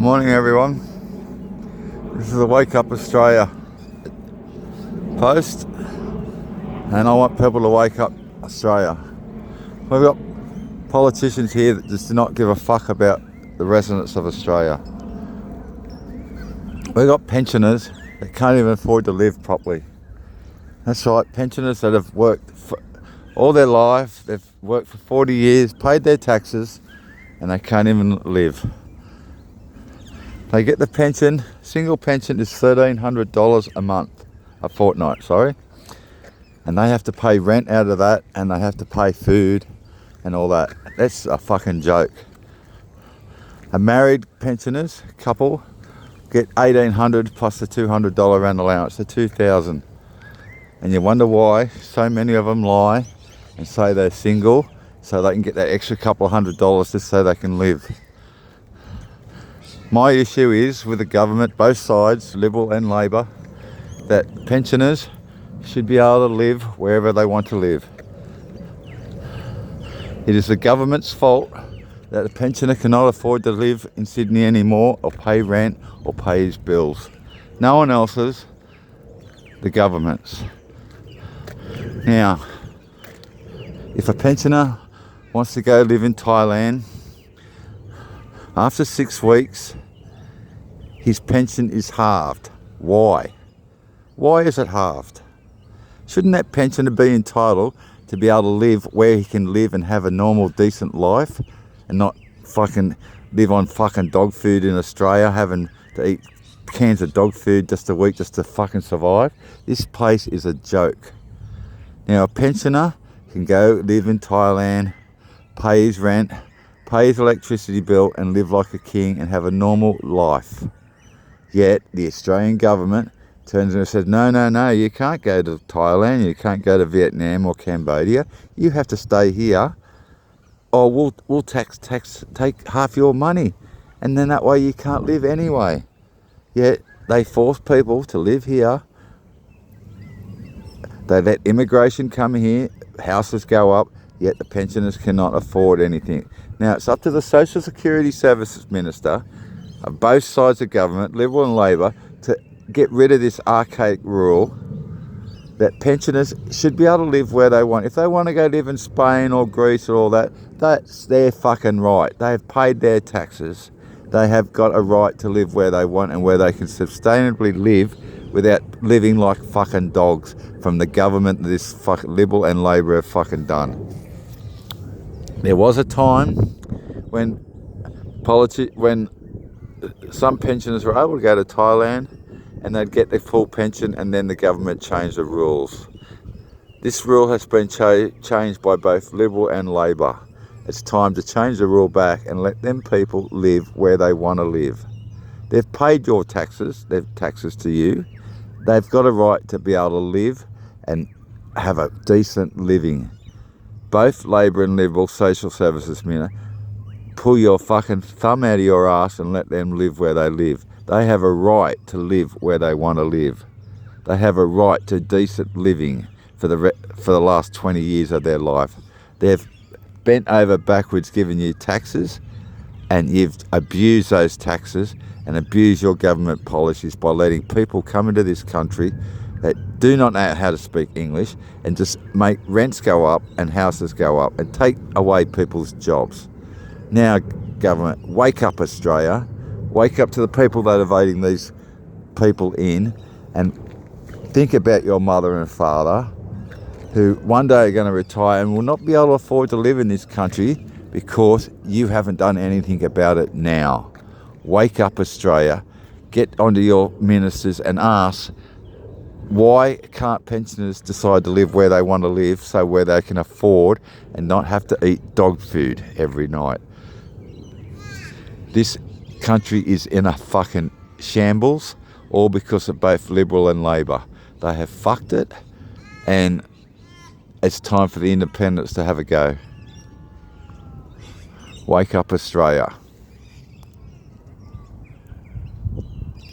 Morning everyone, this is the Wake Up Australia post and I want people to wake up Australia. We've got politicians here that just do not give a fuck about the residents of Australia. We've got pensioners that can't even afford to live properly. That's right, pensioners that have worked for all their life, they've worked for 40 years, paid their taxes, and they can't even live. They get the pension, single pension is $1,300 a month, a fortnight, sorry. And they have to pay rent out of that, and they have to pay food and all that. That's a fucking joke. A married pensioners, couple, get $1,800 plus the $200 rent allowance, so $2,000. And you wonder why so many of them lie and say they're single, so they can get that extra couple of $100 just so they can live. My issue is with the government, both sides, Liberal and Labor, that pensioners should be able to live wherever they want to live. It is the government's fault that a pensioner cannot afford to live in Sydney anymore or pay rent or pay his bills. No one else's, the government's. Now, if a pensioner wants to go live in Thailand, after 6 weeks, his pension is halved. Why? Why is it halved? Shouldn't that pensioner be entitled to be able to live where he can live and have a normal, decent life and not fucking live on fucking dog food in Australia, having to eat cans of dog food just a week just to fucking survive? This place is a joke. Now, a pensioner can go live in Thailand, pay his rent, pay his electricity bill and live like a king and have a normal life. Yet the Australian government turns and says, no, you can't go to Thailand, you can't go to Vietnam or Cambodia, you have to stay here, or we'll take half your money, and then that way you can't live anyway. Yet they force people to live here. They let immigration come here, houses go up, yet the pensioners cannot afford anything. Now, it's up to the Social Security Services Minister of both sides of government, Liberal and Labor, to get rid of this archaic rule that pensioners should be able to live where they want. If they want to go live in Spain or Greece or all that, that's their fucking right. They have paid their taxes. They have got a right to live where they want and where they can sustainably live without living like fucking dogs from the government that this fucking Liberal and Labor have fucking done. There was a time when some pensioners were able to go to Thailand and they'd get their full pension, and then the government changed the rules. This rule has been changed by both Liberal and Labor. It's time to change the rule back and let them people live where they want to live. They've paid your taxes, they've taxes to you. They've got a right to be able to live and have a decent living. Both Labor and Liberal Social Services Minister, pull your fucking thumb out of your ass and let them live where they live. They have a right to live where they want to live. They have a right to decent living for the last 20 years of their life. They've bent over backwards giving you taxes, and you've abused those taxes and abused your government policies by letting people come into this country that do not know how to speak English and just make rents go up and houses go up and take away people's jobs. Now, government, wake up Australia. Wake up to the people that are voting these people in, and think about your mother and father who one day are going to retire and will not be able to afford to live in this country because you haven't done anything about it now. Wake up Australia. Get onto your ministers and ask, why can't pensioners decide to live where they want to live, so where they can afford and not have to eat dog food every night? This country is in a fucking shambles, all because of both Liberal and Labor. They have fucked it, and it's time for the independents to have a go. Wake up Australia.